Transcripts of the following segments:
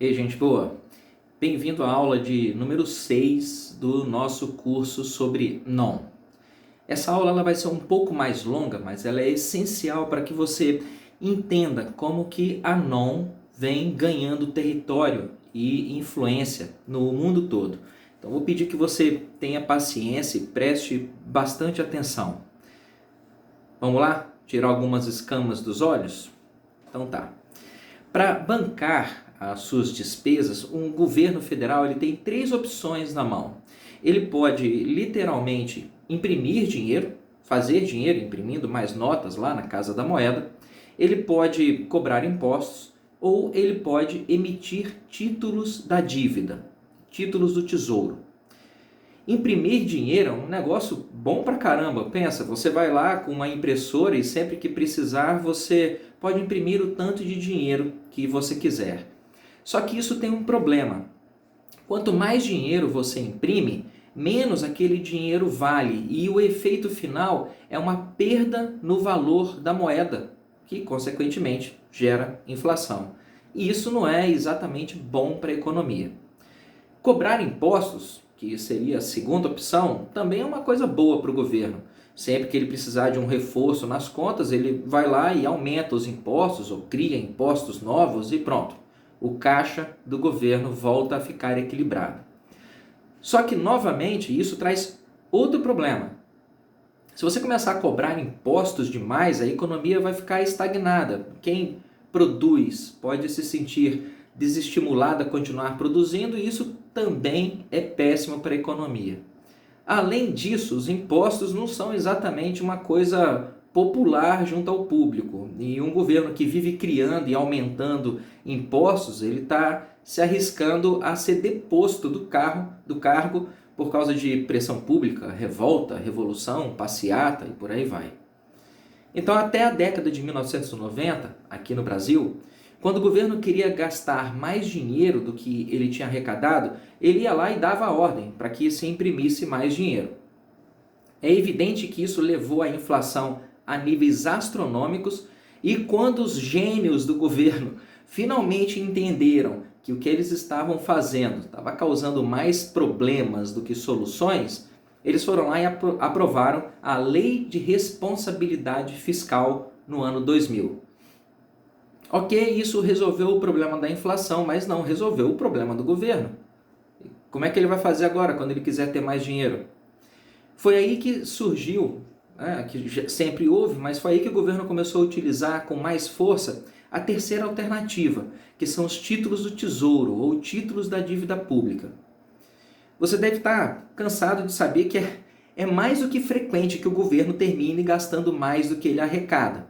Ei, gente boa! Bem-vindo à aula de número 6 do nosso curso sobre NOM. Essa aula ela vai ser um pouco mais longa, mas ela é essencial para que você entenda como que a NOM vem ganhando território e influência no mundo todo. Então, vou pedir que você tenha paciência e preste bastante atenção. Vamos lá? Tirar algumas escamas dos olhos? Então tá. Para bancar as suas despesas, um governo federal ele tem três opções na mão. Ele pode literalmente imprimir dinheiro, fazer dinheiro imprimindo mais notas lá na Casa da Moeda. Ele pode cobrar impostos ou ele pode emitir títulos da dívida, títulos do tesouro. Imprimir dinheiro é um negócio bom pra caramba. Pensa, você vai lá com uma impressora e sempre que precisar você pode imprimir o tanto de dinheiro que você quiser. Só que isso tem um problema. Quanto mais dinheiro você imprime, menos aquele dinheiro vale e o efeito final é uma perda no valor da moeda, que consequentemente gera inflação. E isso não é exatamente bom para a economia. Cobrar impostos, que seria a segunda opção, também é uma coisa boa para o governo. Sempre que ele precisar de um reforço nas contas, ele vai lá e aumenta os impostos ou cria impostos novos e pronto. O caixa do governo volta a ficar equilibrado. Só que, novamente, isso traz outro problema. Se você começar a cobrar impostos demais, a economia vai ficar estagnada. Quem produz pode se sentir desestimulado a continuar produzindo e isso também é péssimo para a economia. Além disso, os impostos não são exatamente uma coisa popular junto ao público. E um governo que vive criando e aumentando impostos, ele está se arriscando a ser deposto do cargo por causa de pressão pública, revolta, revolução, passeata e por aí vai. Então, até a década de 1990, aqui no Brasil, quando o governo queria gastar mais dinheiro do que ele tinha arrecadado, ele ia lá e dava a ordem para que se imprimisse mais dinheiro. É evidente que isso levou a inflação a níveis astronômicos e quando os gênios do governo finalmente entenderam que o que eles estavam fazendo estava causando mais problemas do que soluções, eles foram lá e aprovaram a Lei de Responsabilidade Fiscal no ano 2000. Ok, isso resolveu o problema da inflação, mas não resolveu o problema do governo. Como é que ele vai fazer agora, quando ele quiser ter mais dinheiro? Foi aí que surgiu, que sempre houve, mas foi aí que o governo começou a utilizar com mais força a terceira alternativa, que são os títulos do tesouro ou títulos da dívida pública. Você deve estar cansado de saber que é mais do que frequente que o governo termine gastando mais do que ele arrecada.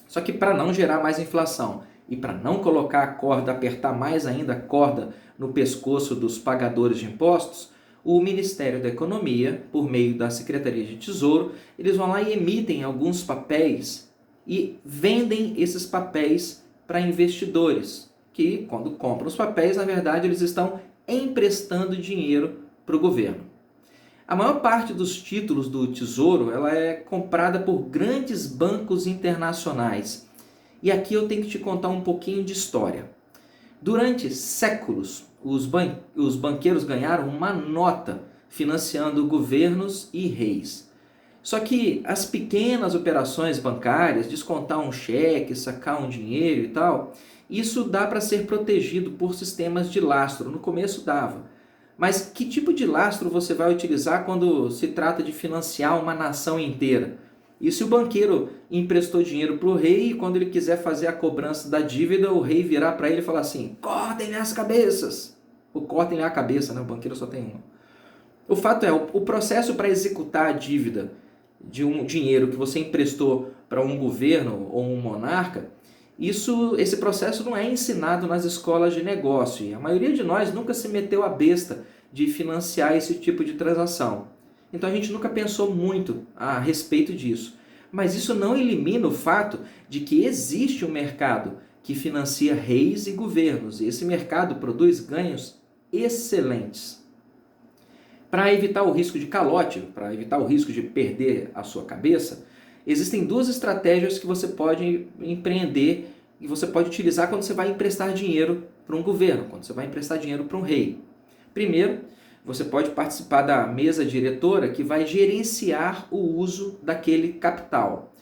Só que para não gerar mais inflação e para não colocar a corda, apertar mais ainda a corda no pescoço dos pagadores de impostos, o Ministério da Economia, por meio da Secretaria de Tesouro, eles vão lá e emitem alguns papéis e vendem esses papéis para investidores, que quando compram os papéis, na verdade, eles estão emprestando dinheiro para o governo. A maior parte dos títulos do Tesouro ela é comprada por grandes bancos internacionais. E aqui eu tenho que te contar um pouquinho de história. Durante séculos, os banqueiros ganharam uma nota financiando governos e reis. Só que as pequenas operações bancárias, descontar um cheque, sacar um dinheiro e tal, isso dá para ser protegido por sistemas de lastro. No começo dava. Mas que tipo de lastro você vai utilizar quando se trata de financiar uma nação inteira? E se o banqueiro emprestou dinheiro para o rei e quando ele quiser fazer a cobrança da dívida, o rei virar para ele e falar assim, cortem-lhe as cabeças. Ou cortem-lhe a cabeça, né? O banqueiro só tem uma. O fato é, o processo para executar a dívida de um dinheiro que você emprestou para um governo ou um monarca, esse processo não é ensinado nas escolas de negócio e a maioria de nós nunca se meteu a besta de financiar esse tipo de transação. Então a gente nunca pensou muito a respeito disso. Mas isso não elimina o fato de que existe um mercado que financia reis e governos e esse mercado produz ganhos excelentes. Para evitar o risco de calote, para evitar o risco de perder a sua cabeça, existem duas estratégias que você pode empreender e você pode utilizar quando você vai emprestar dinheiro para um governo, quando você vai emprestar dinheiro para um rei. Primeiro, você pode participar da mesa diretora que vai gerenciar o uso daquele capital.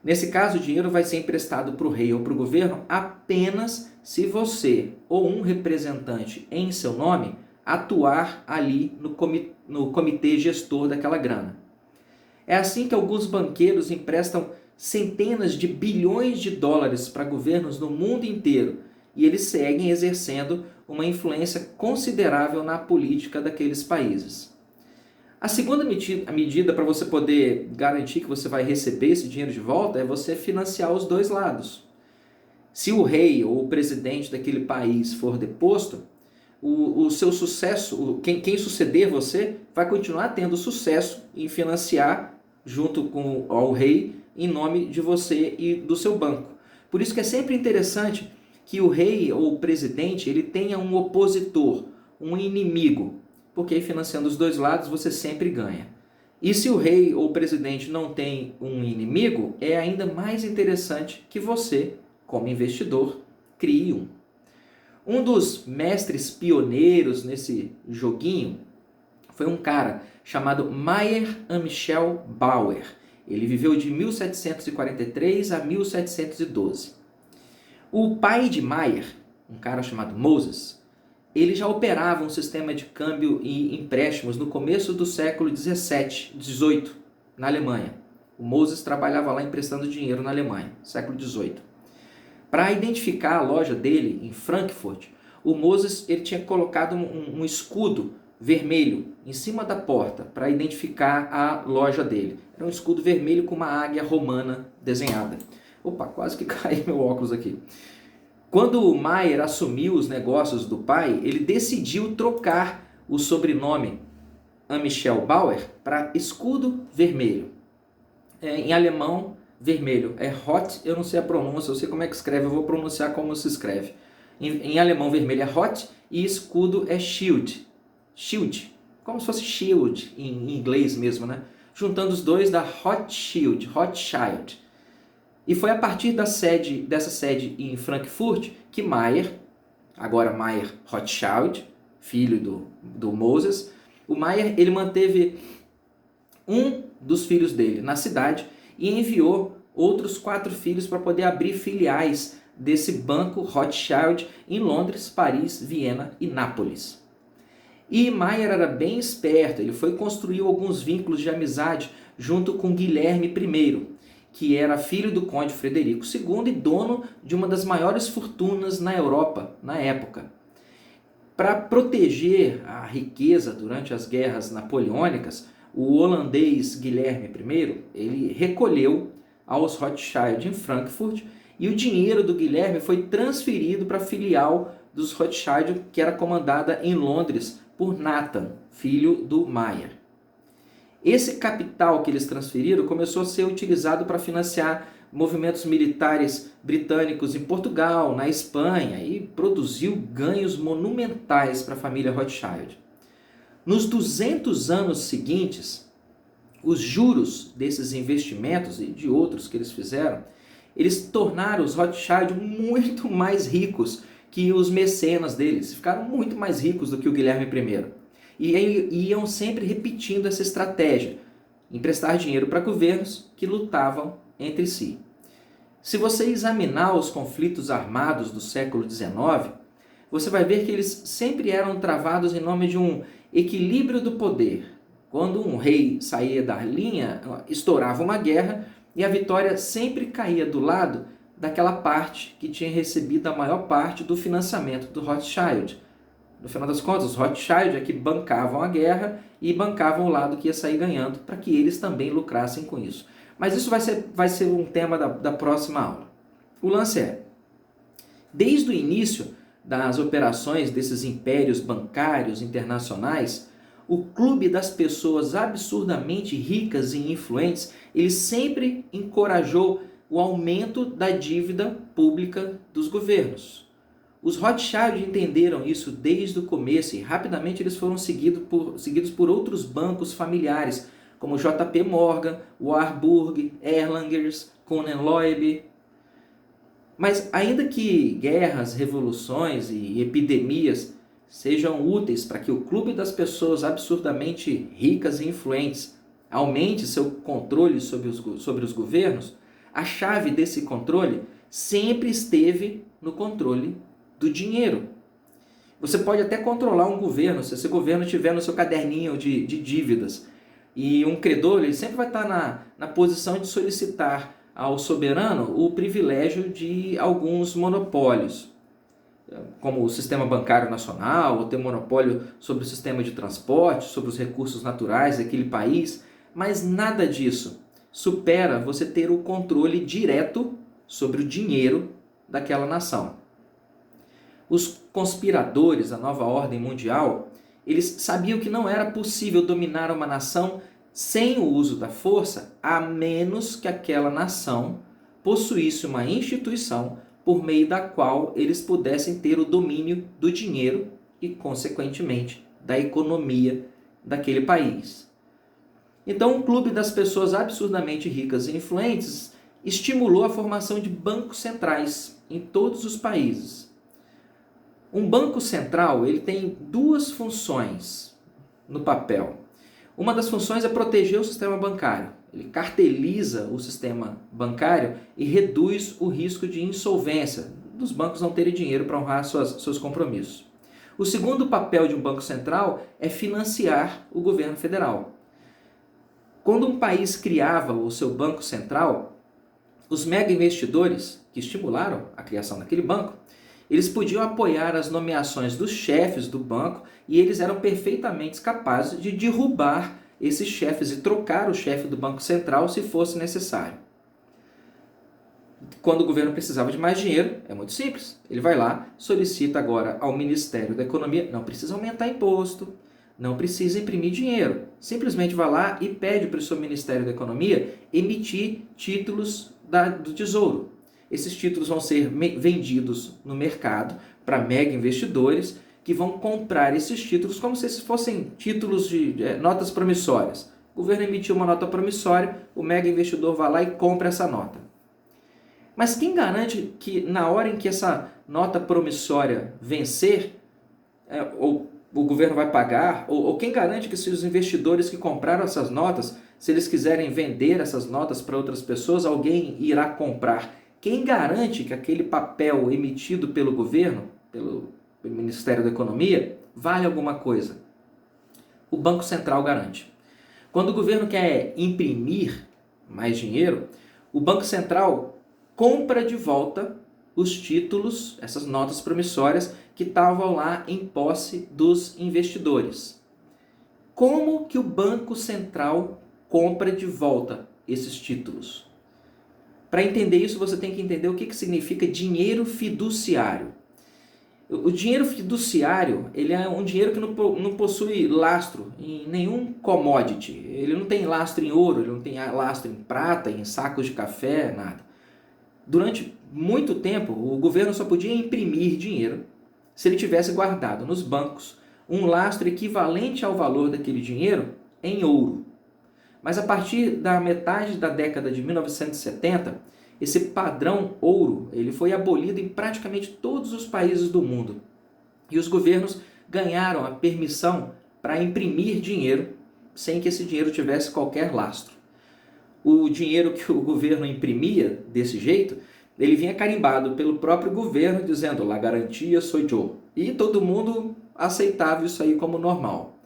Nesse caso, o dinheiro vai ser emprestado para o rei ou para o governo apenas se você ou um representante em seu nome atuar ali no comitê gestor daquela grana. É assim que alguns banqueiros emprestam centenas de bilhões de dólares para governos no mundo inteiro e eles seguem exercendo uma influência considerável na política daqueles países. A segunda medida para você poder garantir que você vai receber esse dinheiro de volta é você financiar os dois lados. Se o rei ou o presidente daquele país for deposto, o seu sucesso, quem suceder você, vai continuar tendo sucesso em financiar junto com ao rei em nome de você e do seu banco. Por isso que é sempre interessante que o rei ou o presidente ele tenha um opositor, um inimigo, porque aí financiando os dois lados você sempre ganha. E se o rei ou o presidente não tem um inimigo, é ainda mais interessante que você, como investidor, crie um. Um dos mestres pioneiros nesse joguinho foi um cara chamado Mayer Amschel Bauer. Ele viveu de 1743 a 1712. O pai de Mayer, um cara chamado Moses, ele já operava um sistema de câmbio e empréstimos no começo do século 18, na Alemanha. O Moses trabalhava lá emprestando dinheiro na Alemanha, século 18. Para identificar a loja dele em Frankfurt, o Moses ele tinha colocado um escudo vermelho em cima da porta para identificar a loja dele. Era um escudo vermelho com uma águia romana desenhada. Opa, quase que caiu meu óculos aqui. Quando o Mayer assumiu os negócios do pai, ele decidiu trocar o sobrenome Amschel Bauer para escudo vermelho. Em alemão, vermelho é Hot, eu não sei a pronúncia, eu sei como é que escreve, eu vou pronunciar como se escreve. Em alemão, vermelho é Hot e escudo é Shield. Shield, como se fosse Shield em inglês mesmo, né? Juntando os dois dá Rothschild, Rothschild. E foi a partir dessa sede em Frankfurt que Mayer, agora Mayer Rothschild, filho do Moses, o Mayer ele manteve um dos filhos dele na cidade e enviou outros 4 filhos para poder abrir filiais desse banco Rothschild em Londres, Paris, Viena e Nápoles. E Mayer era bem esperto, ele foi construir alguns vínculos de amizade junto com Guilherme I, que era filho do conde Frederico II e dono de uma das maiores fortunas na Europa na época. Para proteger a riqueza durante as guerras napoleônicas, o holandês Guilherme I ele recolheu aos Rothschild em Frankfurt e o dinheiro do Guilherme foi transferido para a filial dos Rothschild, que era comandada em Londres por Nathan, filho do Mayer. Esse capital que eles transferiram começou a ser utilizado para financiar movimentos militares britânicos em Portugal, na Espanha e produziu ganhos monumentais para a família Rothschild. Nos 200 anos seguintes, os juros desses investimentos e de outros que eles fizeram, eles tornaram os Rothschild muito mais ricos que os mecenas deles, ficaram muito mais ricos do que o Guilherme I. E iam sempre repetindo essa estratégia, emprestar dinheiro para governos que lutavam entre si. Se você examinar os conflitos armados do século XIX, você vai ver que eles sempre eram travados em nome de um equilíbrio do poder. Quando um rei saía da linha, estourava uma guerra e a vitória sempre caía do lado daquela parte que tinha recebido a maior parte do financiamento do Rothschild. No final das contas, os Rothschild é que bancavam a guerra e bancavam o lado que ia sair ganhando para que eles também lucrassem com isso. Mas isso vai ser um tema da próxima aula. O lance é, desde o início das operações desses impérios bancários internacionais, o clube das pessoas absurdamente ricas e influentes, ele sempre encorajou o aumento da dívida pública dos governos. Os Rothschild entenderam isso desde o começo e rapidamente eles foram seguidos por outros bancos familiares, como JP Morgan, Warburg, Erlangers, Kuhn Loeb. Mas ainda que guerras, revoluções e epidemias sejam úteis para que o clube das pessoas absurdamente ricas e influentes aumente seu controle sobre os governos, a chave desse controle sempre esteve no controle do dinheiro. Você pode até controlar um governo, se esse governo tiver no seu caderninho de dívidas. E um credor ele sempre vai estar na posição de solicitar ao soberano o privilégio de alguns monopólios, como o sistema bancário nacional, ou ter monopólio sobre o sistema de transporte, sobre os recursos naturais daquele país, mas nada disso supera você ter o controle direto sobre o dinheiro daquela nação. Os conspiradores da nova ordem mundial, eles sabiam que não era possível dominar uma nação sem o uso da força, a menos que aquela nação possuísse uma instituição por meio da qual eles pudessem ter o domínio do dinheiro e, consequentemente, da economia daquele país. Então, um clube das pessoas absurdamente ricas e influentes estimulou a formação de bancos centrais em todos os países. Um banco central ele tem duas funções no papel. Uma das funções é proteger o sistema bancário. Ele carteliza o sistema bancário e reduz o risco de insolvência, dos bancos não terem dinheiro para honrar seus compromissos. O segundo papel de um banco central é financiar o governo federal. Quando um país criava o seu banco central, os mega investidores que estimularam a criação daquele banco, eles podiam apoiar as nomeações dos chefes do banco e eles eram perfeitamente capazes de derrubar esses chefes e trocar o chefe do Banco Central se fosse necessário. Quando o governo precisava de mais dinheiro, é muito simples. Ele vai lá, solicita agora ao Ministério da Economia, não precisa aumentar imposto, não precisa imprimir dinheiro. Simplesmente vai lá e pede para o seu Ministério da Economia emitir títulos do Tesouro. Esses títulos vão ser vendidos no mercado para mega investidores que vão comprar esses títulos como se fossem títulos de notas promissórias. O governo emitiu uma nota promissória, o mega investidor vai lá e compra essa nota. Mas quem garante que na hora em que essa nota promissória vencer, ou o governo vai pagar, ou quem garante que se os investidores que compraram essas notas, se eles quiserem vender essas notas para outras pessoas, alguém irá comprar? Quem garante que aquele papel emitido pelo governo, pelo Ministério da Economia, vale alguma coisa? O Banco Central garante. Quando o governo quer imprimir mais dinheiro, o Banco Central compra de volta os títulos, essas notas promissórias que estavam lá em posse dos investidores. Como que o Banco Central compra de volta esses títulos? Para entender isso, você tem que entender o que significa dinheiro fiduciário. O dinheiro fiduciário ele é um dinheiro que não possui lastro em nenhum commodity. Ele não tem lastro em ouro, ele não tem lastro em prata, em sacos de café, nada. Durante muito tempo, o governo só podia imprimir dinheiro se ele tivesse guardado nos bancos um lastro equivalente ao valor daquele dinheiro em ouro. Mas a partir da metade da década de 1970, esse padrão ouro ele foi abolido em praticamente todos os países do mundo. E os governos ganharam a permissão para imprimir dinheiro sem que esse dinheiro tivesse qualquer lastro. O dinheiro que o governo imprimia desse jeito, ele vinha carimbado pelo próprio governo dizendo "La garantia soy yo". E todo mundo aceitava isso aí como normal.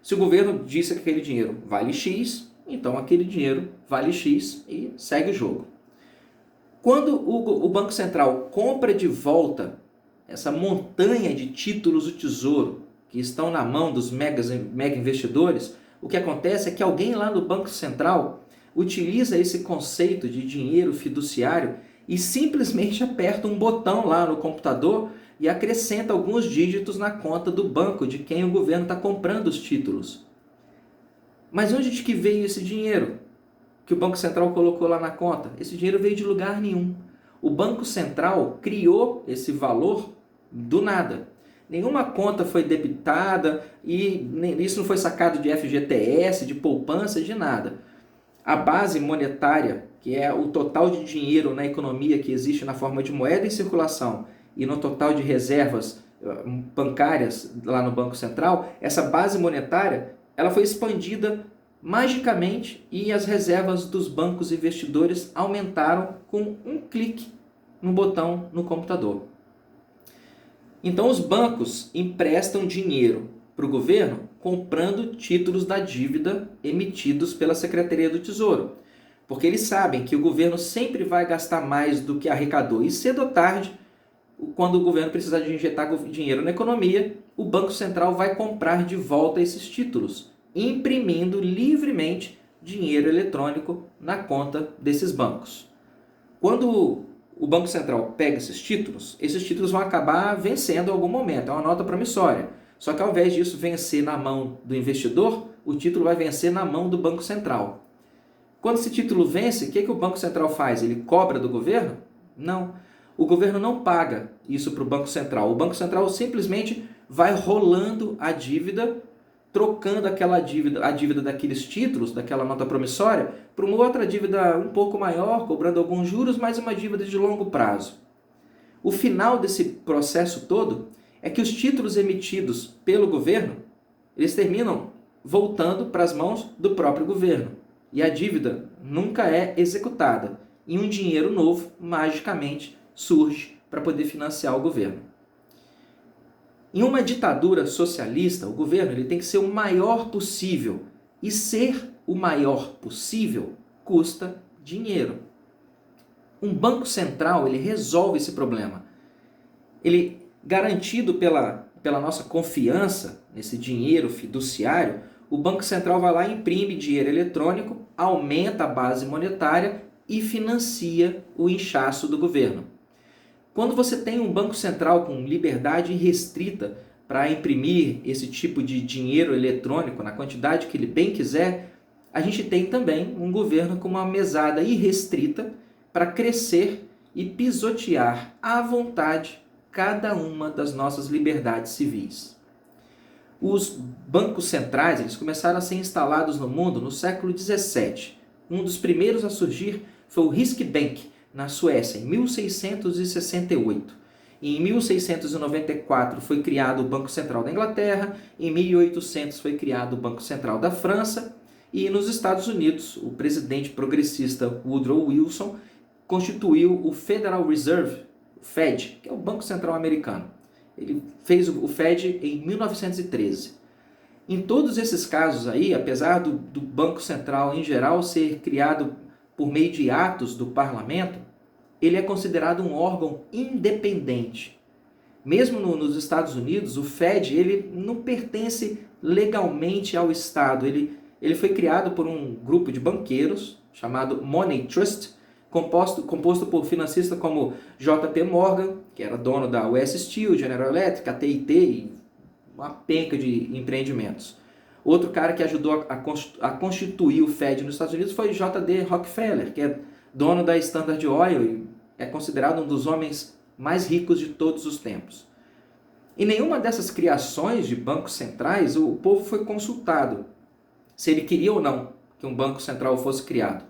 Se o governo disse que aquele dinheiro vale X, então aquele dinheiro vale X e segue o jogo. Quando o Banco Central compra de volta essa montanha de títulos do Tesouro que estão na mão dos mega investidores, o que acontece é que alguém lá no Banco Central utiliza esse conceito de dinheiro fiduciário e simplesmente aperta um botão lá no computador e acrescenta alguns dígitos na conta do banco de quem o governo está comprando os títulos. Mas onde de que veio esse dinheiro que o Banco Central colocou lá na conta? Esse dinheiro veio de lugar nenhum. O Banco Central criou esse valor do nada. Nenhuma conta foi debitada e isso não foi sacado de FGTS, de poupança, de nada. A base monetária, que é o total de dinheiro na economia que existe na forma de moeda em circulação e no total de reservas bancárias lá no Banco Central, essa base monetária ela foi expandida magicamente e as reservas dos bancos investidores aumentaram com um clique no botão no computador. Então os bancos emprestam dinheiro para o governo comprando títulos da dívida emitidos pela Secretaria do Tesouro, porque eles sabem que o governo sempre vai gastar mais do que arrecadou e cedo ou tarde, quando o governo precisar de injetar dinheiro na economia, o Banco Central vai comprar de volta esses títulos, imprimindo livremente dinheiro eletrônico na conta desses bancos. Quando o Banco Central pega esses títulos vão acabar vencendo em algum momento, é uma nota promissória. Só que ao invés disso vencer na mão do investidor, o título vai vencer na mão do Banco Central. Quando esse título vence, o que o Banco Central faz? Ele cobra do governo? Não. O governo não paga isso para o Banco Central. O Banco Central simplesmente vai rolando a dívida, trocando a dívida daqueles títulos, daquela nota promissória, por uma outra dívida um pouco maior, cobrando alguns juros, mas uma dívida de longo prazo. O final desse processo todo é que os títulos emitidos pelo governo, eles terminam voltando para as mãos do próprio governo. E a dívida nunca é executada. E um dinheiro novo, magicamente, surge para poder financiar o governo. Em uma ditadura socialista, o governo ele tem que ser o maior possível. E ser o maior possível custa dinheiro. Um banco central ele resolve esse problema. Ele, garantido pela nossa confiança nesse dinheiro fiduciário, o Banco Central vai lá e imprime dinheiro eletrônico, aumenta a base monetária e financia o inchaço do governo. Quando você tem um Banco Central com liberdade irrestrita para imprimir esse tipo de dinheiro eletrônico na quantidade que ele bem quiser, a gente tem também um governo com uma mesada irrestrita para crescer e pisotear à vontade cada uma das nossas liberdades civis. Os bancos centrais eles começaram a ser instalados no mundo no século XVII. Um dos primeiros a surgir foi o Riksbank, na Suécia, em 1668. Em 1694 foi criado o Banco Central da Inglaterra, em 1800 foi criado o Banco Central da França, e nos Estados Unidos, o presidente progressista Woodrow Wilson constituiu o Federal Reserve, o Fed, que é o Banco Central americano. Ele fez o Fed em 1913. Em todos esses casos aí, apesar do Banco Central em geral ser criado por meio de atos do parlamento, ele é considerado um órgão independente. Mesmo nos Estados Unidos, o Fed ele não pertence legalmente ao Estado. Ele foi criado por um grupo de banqueiros chamado Money Trust, composto por financistas como J.P. Morgan, que era dono da US Steel, General Electric, AT&T e uma penca de empreendimentos. Outro cara que ajudou a constituir o Fed nos Estados Unidos foi J.D. Rockefeller, que é dono da Standard Oil e é considerado um dos homens mais ricos de todos os tempos. Em nenhuma dessas criações de bancos centrais, o povo foi consultado se ele queria ou não que um banco central fosse criado.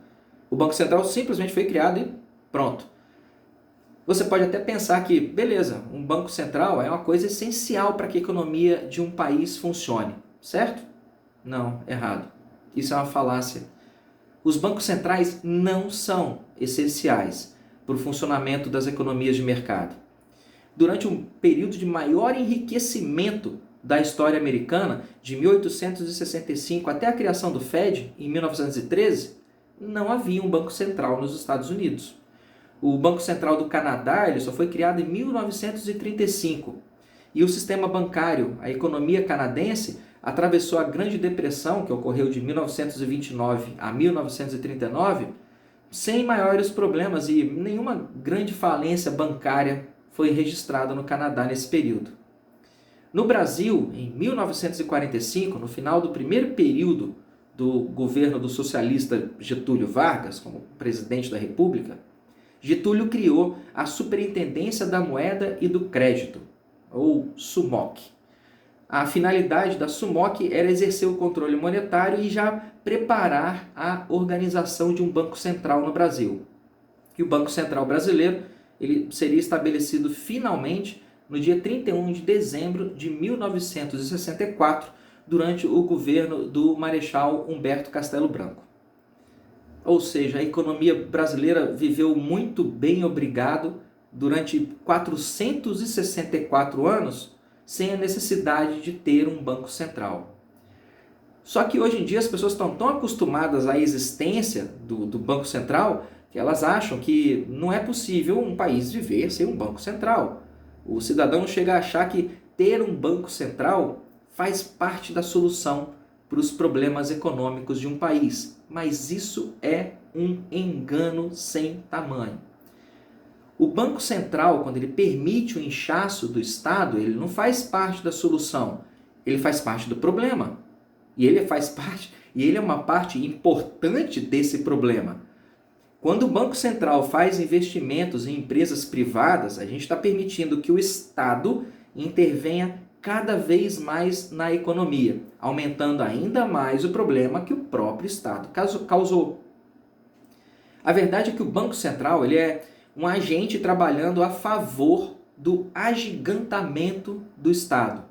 O Banco Central simplesmente foi criado e pronto. Você pode até pensar que, beleza, um banco central é uma coisa essencial para que a economia de um país funcione, certo? Não, errado. Isso é uma falácia. Os bancos centrais não são essenciais para o funcionamento das economias de mercado. Durante um período de maior enriquecimento da história americana, de 1865 até a criação do Fed, em 1913, não havia um banco central nos Estados Unidos. O Banco Central do Canadá ele só foi criado em 1935. E o sistema bancário, a economia canadense, atravessou a Grande Depressão, que ocorreu de 1929 a 1939, sem maiores problemas e nenhuma grande falência bancária foi registrada no Canadá nesse período. No Brasil, em 1945, no final do primeiro período do governo do socialista Getúlio Vargas, como presidente da República, Getúlio criou a Superintendência da Moeda e do Crédito, ou SUMOC. A finalidade da SUMOC era exercer o controle monetário e já preparar a organização de um Banco Central no Brasil. E o Banco Central brasileiro ele seria estabelecido finalmente no dia 31 de dezembro de 1964, durante o governo do Marechal Humberto Castelo Branco. Ou seja, a economia brasileira viveu muito bem, obrigado, durante 464 anos, sem a necessidade de ter um banco central. Só que hoje em dia as pessoas estão tão acostumadas à existência do Banco Central que elas acham que não é possível um país viver sem um Banco Central. O cidadão chega a achar que ter um Banco Central faz parte da solução para os problemas econômicos de um país, mas isso é um engano sem tamanho. O Banco Central, quando ele permite o inchaço do Estado, ele não faz parte da solução, ele faz parte do problema. E ele é uma parte importante desse problema. Quando o Banco Central faz investimentos em empresas privadas, a gente está permitindo que o Estado intervenha cada vez mais na economia, aumentando ainda mais o problema que o próprio Estado causou. A verdade é que o Banco Central ele é um agente trabalhando a favor do agigantamento do Estado.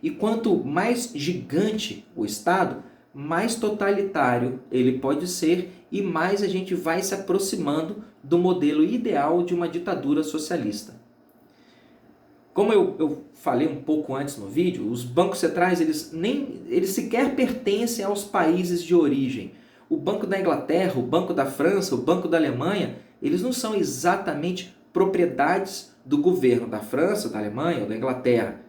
E quanto mais gigante o Estado, mais totalitário ele pode ser e mais a gente vai se aproximando do modelo ideal de uma ditadura socialista. Como eu falei um pouco antes no vídeo, os bancos centrais eles sequer pertencem aos países de origem. O Banco da Inglaterra, o Banco da França, o Banco da Alemanha, eles não são exatamente propriedades do governo da França, da Alemanha ou da Inglaterra.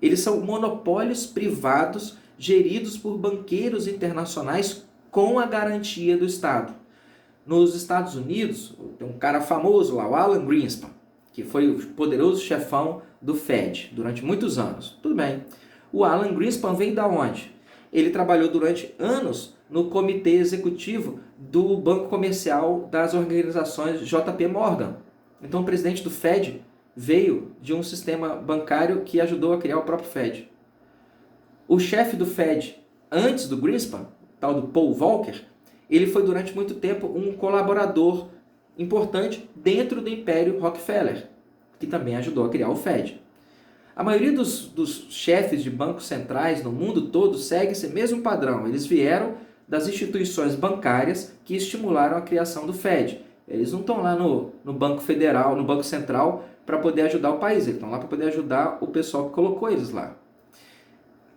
Eles são monopólios privados geridos por banqueiros internacionais com a garantia do Estado. Nos Estados Unidos, tem um cara famoso lá, o Alan Greenspan, que foi o poderoso chefão do Fed durante muitos anos. Tudo bem. O Alan Greenspan veio da onde? Ele trabalhou durante anos no comitê executivo do Banco Comercial das organizações JP Morgan. Então o presidente do Fed veio de um sistema bancário que ajudou a criar o próprio Fed. O chefe do Fed, antes do Greenspan, tal do Paul Volcker, ele foi durante muito tempo um colaborador importante dentro do Império Rockefeller, que também ajudou a criar o Fed. A maioria dos chefes de bancos centrais no mundo todo segue esse mesmo padrão. Eles vieram das instituições bancárias que estimularam a criação do Fed. Eles não estão lá no Banco Federal, no Banco Central, para poder ajudar o país. Eles estão lá para poder ajudar o pessoal que colocou eles lá.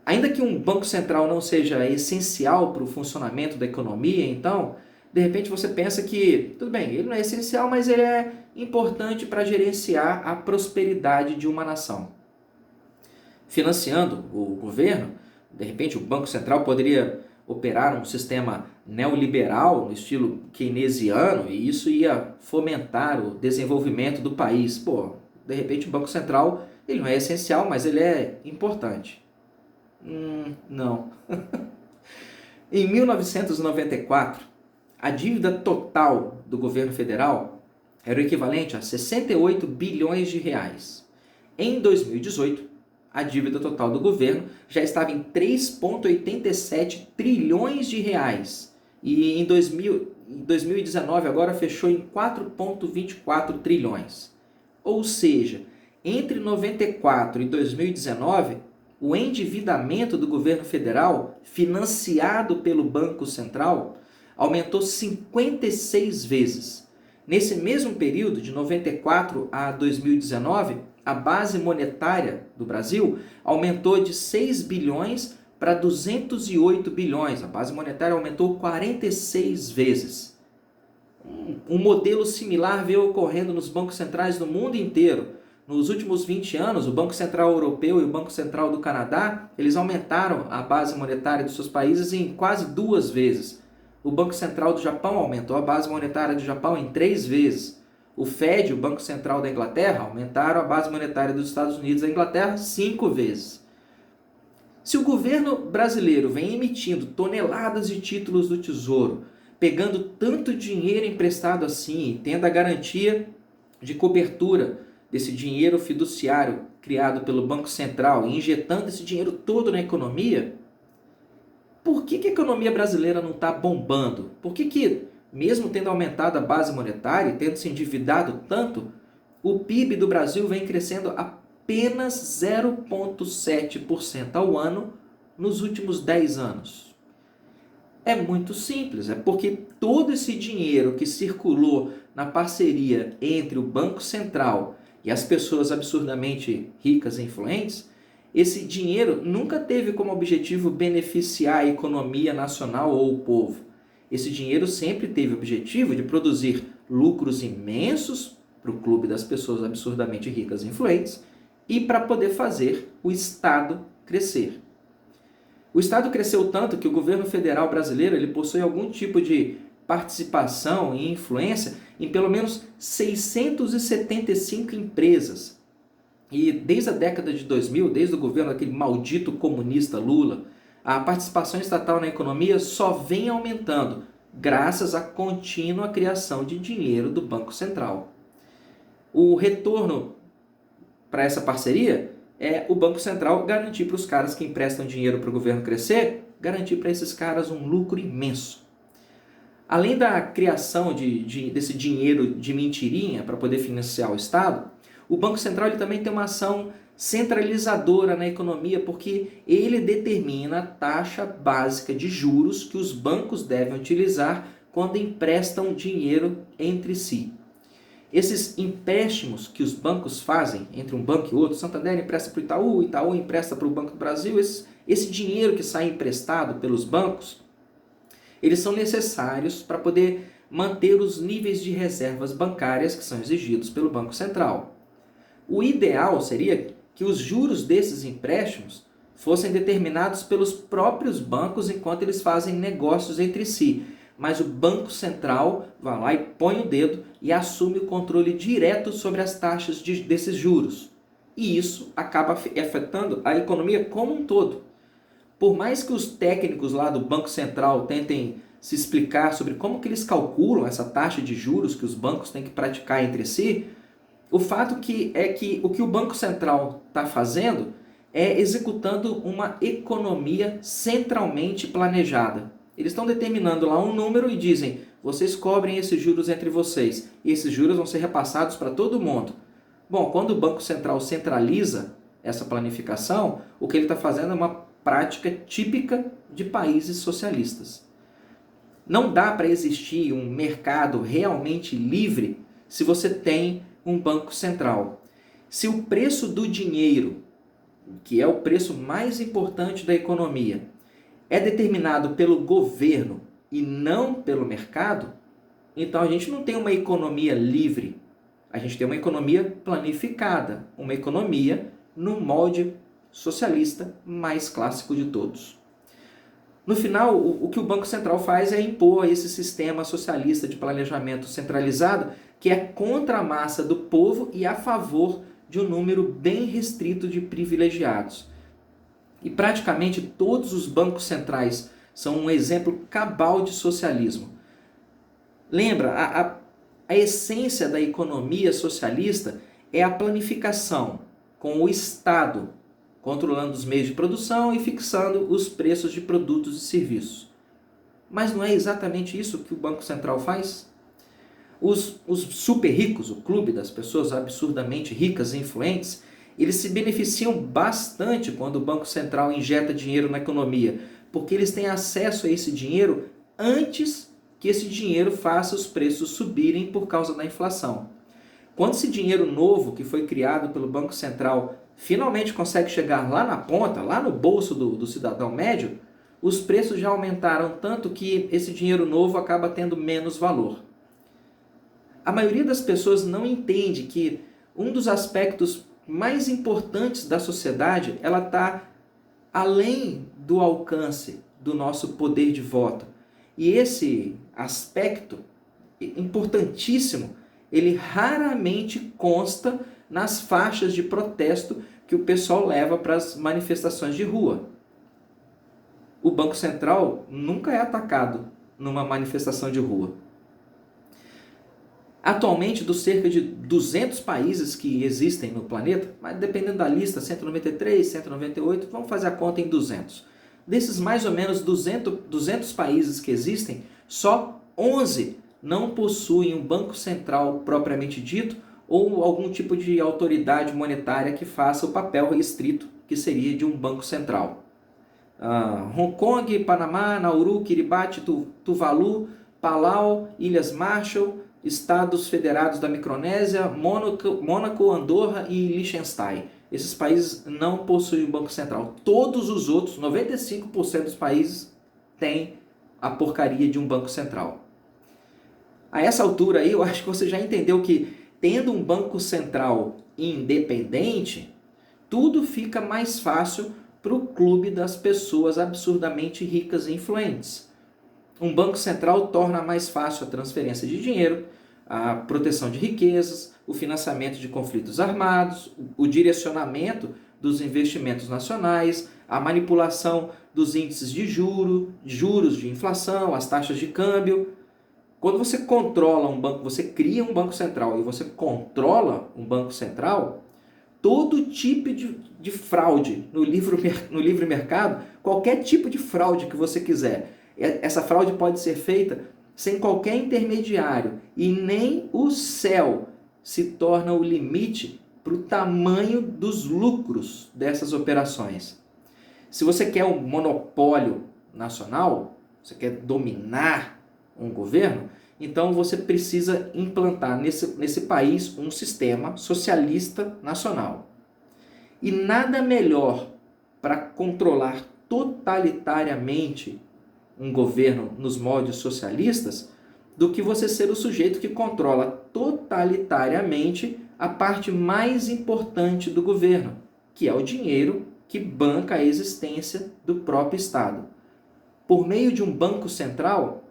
Ainda que um banco central não seja essencial para o funcionamento da economia, então, de repente você pensa que, tudo bem, ele não é essencial, mas ele é importante para gerenciar a prosperidade de uma nação. Financiando o governo, de repente o Banco Central poderia operar um sistema neoliberal no estilo keynesiano e isso ia fomentar o desenvolvimento do país. Pô, de repente o Banco Central ele não é essencial, mas ele é importante. Não. Em 1994, a dívida total do governo federal era o equivalente a 68 bilhões de reais. Em 2018, a dívida total do governo já estava em 3,87 trilhões de reais. E em 2019 agora fechou em 4,24 trilhões. Ou seja, entre 94 e 2019, o endividamento do governo federal, financiado pelo Banco Central, aumentou 56 vezes. Nesse mesmo período, de 94 a 2019, a base monetária do Brasil aumentou de 6 bilhões para 208 bilhões. A base monetária aumentou 46 vezes. Um modelo similar veio ocorrendo nos bancos centrais do mundo inteiro. Nos últimos 20 anos, o Banco Central Europeu e o Banco Central do Canadá, eles aumentaram a base monetária dos seus países em quase 2 vezes. O Banco Central do Japão aumentou a base monetária do Japão em 3 vezes. O Fed, o Banco Central da Inglaterra, aumentaram a base monetária dos Estados Unidos e da Inglaterra 5 vezes. Se o governo brasileiro vem emitindo toneladas de títulos do Tesouro, pegando tanto dinheiro emprestado assim e tendo a garantia de cobertura desse dinheiro fiduciário criado pelo Banco Central e injetando esse dinheiro todo na economia, por que a economia brasileira não está bombando? Por que, mesmo tendo aumentado a base monetária e tendo se endividado tanto, o PIB do Brasil vem crescendo apenas 0,7% ao ano nos últimos 10 anos? É muito simples, é porque todo esse dinheiro que circulou na parceria entre o Banco Central e as pessoas absurdamente ricas e influentes, esse dinheiro nunca teve como objetivo beneficiar a economia nacional ou o povo. Esse dinheiro sempre teve o objetivo de produzir lucros imensos para o clube das pessoas absurdamente ricas e influentes e para poder fazer o Estado crescer. O Estado cresceu tanto que o governo federal brasileiro ele possui algum tipo de participação e influência em pelo menos 675 empresas. E desde a década de 2000, desde o governo daquele maldito comunista Lula, a participação estatal na economia só vem aumentando, graças à contínua criação de dinheiro do Banco Central. O retorno para essa parceria é o Banco Central garantir para os caras que emprestam dinheiro para o governo crescer, garantir para esses caras um lucro imenso. Além da criação desse dinheiro de mentirinha para poder financiar o Estado, o Banco Central ele também tem uma ação centralizadora na economia, porque ele determina a taxa básica de juros que os bancos devem utilizar quando emprestam dinheiro entre si. Esses empréstimos que os bancos fazem entre um banco e outro, Santander empresta para o Itaú, Itaú empresta para o Banco do Brasil, esse dinheiro que sai emprestado pelos bancos, eles são necessários para poder manter os níveis de reservas bancárias que são exigidos pelo Banco Central. O ideal seria que os juros desses empréstimos fossem determinados pelos próprios bancos enquanto eles fazem negócios entre si. Mas o Banco Central vai lá e põe o dedo e assume o controle direto sobre as taxas desses juros. E isso acaba afetando a economia como um todo. Por mais que os técnicos lá do Banco Central tentem se explicar sobre como que eles calculam essa taxa de juros que os bancos têm que praticar entre si, o fato é que o que o Banco Central está fazendo é executando uma economia centralmente planejada. Eles estão determinando lá um número e dizem, vocês cobrem esses juros entre vocês, e esses juros vão ser repassados para todo mundo. Bom, quando o Banco Central centraliza essa planificação, o que ele está fazendo é uma prática típica de países socialistas. Não dá para existir um mercado realmente livre se você tem um Banco Central. Se o preço do dinheiro, que é o preço mais importante da economia, é determinado pelo governo e não pelo mercado, então a gente não tem uma economia livre, a gente tem uma economia planificada, uma economia no molde socialista mais clássico de todos. No final, o que o Banco Central faz é impor esse sistema socialista de planejamento centralizado que é contra a massa do povo e a favor de um número bem restrito de privilegiados. E praticamente todos os bancos centrais são um exemplo cabal de socialismo. Lembra, a essência da economia socialista é a planificação, com o Estado controlando os meios de produção e fixando os preços de produtos e serviços. Mas não é exatamente isso que o Banco Central faz? Os super ricos, o clube das pessoas absurdamente ricas e influentes, eles se beneficiam bastante quando o Banco Central injeta dinheiro na economia, porque eles têm acesso a esse dinheiro antes que esse dinheiro faça os preços subirem por causa da inflação. Quando esse dinheiro novo que foi criado pelo Banco Central finalmente consegue chegar lá na ponta, lá no bolso do cidadão médio, os preços já aumentaram tanto que esse dinheiro novo acaba tendo menos valor. A maioria das pessoas não entende que um dos aspectos mais importantes da sociedade, ela está além do alcance do nosso poder de voto. E esse aspecto importantíssimo, ele raramente consta nas faixas de protesto que o pessoal leva para as manifestações de rua. O Banco Central nunca é atacado numa manifestação de rua. Atualmente, dos cerca de 200 países que existem no planeta, mas dependendo da lista, 193, 198, vamos fazer a conta em 200. Desses mais ou menos 200 países que existem, só 11 não possuem um banco central propriamente dito ou algum tipo de autoridade monetária que faça o papel restrito que seria de um banco central. Hong Kong, Panamá, Nauru, Kiribati, Tuvalu, Palau, Ilhas Marshall, Estados Federados da Micronésia, Mônaco, Andorra e Liechtenstein. Esses países não possuem banco central. Todos os outros, 95% dos países, têm a porcaria de um banco central. A essa altura aí, eu acho que você já entendeu que, tendo um banco central independente, tudo fica mais fácil para o clube das pessoas absurdamente ricas e influentes. Um banco central torna mais fácil a transferência de dinheiro, a proteção de riquezas, o financiamento de conflitos armados, o direcionamento dos investimentos nacionais, a manipulação dos índices de juros de inflação, as taxas de câmbio. Quando você controla um banco, você cria um banco central e você controla um banco central, todo tipo de fraude no livre mercado, qualquer tipo de fraude que você quiser, essa fraude pode ser feita sem qualquer intermediário e nem o céu se torna o limite para o tamanho dos lucros dessas operações. Se você quer um monopólio nacional, você quer dominar um governo, então você precisa implantar nesse país um sistema socialista nacional. E nada melhor para controlar totalitariamente um governo nos moldes socialistas do que você ser o sujeito que controla totalitariamente a parte mais importante do governo, que é o dinheiro que banca a existência do próprio Estado. Por meio de um banco central,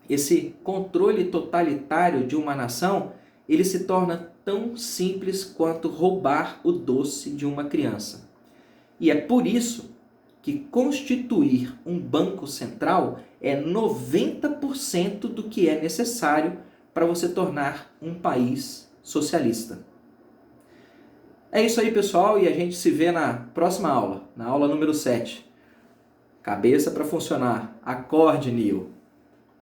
esse controle totalitário de uma nação, ele se torna tão simples quanto roubar o doce de uma criança. E é por isso que constituir um banco central é 90% do que é necessário para você tornar um país socialista. É isso aí, pessoal, e a gente se vê na próxima aula, na aula número 7. Cabeça para funcionar. Acorde, Neo.